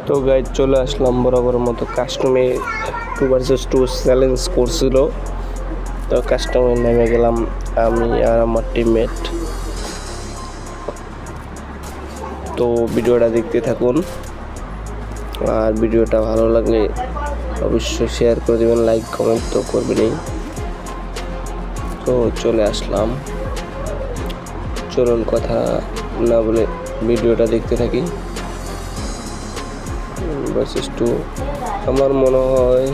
তো গাইজ চলে আসলাম বরাবর মতো কাস্টমে 2 vs 2 চ্যালেঞ্জ করছিল। তো কাস্টমে নেমে গেলাম আমি আর আমার টিমমেট। তো ভিডিওটা দেখতে থাকুন, আর ভিডিওটা ভালো লাগলে অবশ্যই শেয়ার করে দেবেন, লাইক কমেন্ট তো করবেনই। তো চলে আসলাম, চলুন কথা না বলে ভিডিওটা দেখতে থাকি। ভার্সেস 2 আমার মনে হয়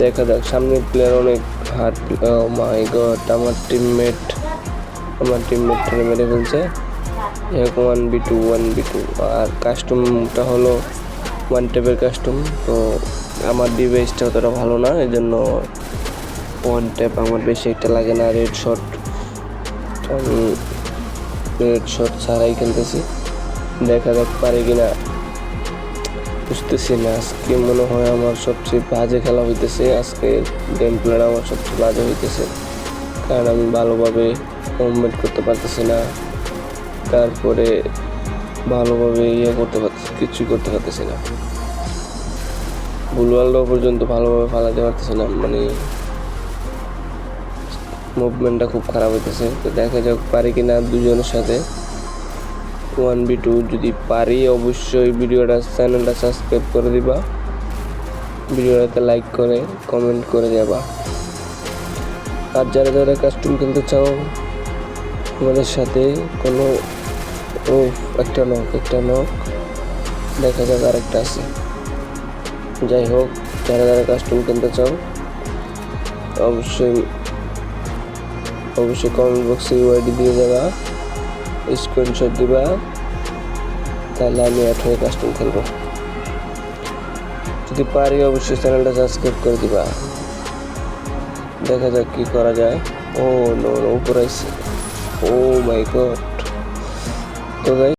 দেখা যাক, সামনের প্লেয়ার অনেক হার্ড। মাই গড, আমার টিমমেট মেরে ফেলছে। 1v2 আর কাস্টমটা হলো 1 ট্যাপের কাস্টম। তো আমার ডিভাইসটা অতটা ভালো না, এই জন্য 1 ট্যাপ আমার বেশি একটা লাগে না। রেড শট ছাড়াই খেলতেছি, দেখা যাক পারে কিনা বুঝতেছি না। আজকে মনে হয় আমার সবচেয়ে বাজে খেলা হইতেছে, আজকে গেম প্লেটা আমার সবচেয়ে বাজে হইতেছে, কারণ আমি ভালোভাবে মুভমেন্ট করতে পারতেছি না, তারপরে ভালোভাবে কিছু করতে পারতেছি না। বুলওয়ালটাও পর্যন্ত ভালোভাবে ফালাতে পারতেছি না, মানে মুভমেন্টটা খুব খারাপ হইতেছে। তো দেখা যাক পারি কিনা দুজনের সাথে 1v2। যদি পারি অবশ্যই চ্যানেলটা সাবস্ক্রাইব করে দিবা, ভিডিওটাতে লাইক করে কমেন্ট করে যাবা। আর যারা যারা কাস্টম খেলতে চাও আমাদের সাথে, কোনো একটা নক দেখা যাক আরেকটা আছে। যাই হোক, যারা যারা কাস্টম খেলতে চাও অবশ্যই কমেন্ট বক্সে ইউআইডি দিয়ে যাবা, স্ক্রিনশট দিবা, তাহলে আমি অ্যাড হয়ে কাস্টম খেলবো। যদি পারি অবশ্যই চ্যানেলটা সাবস্ক্রাইব করে দিবা। দেখা যাক কি করা যায়। ও নো, উপরে আইছে। ও মাই গড। তো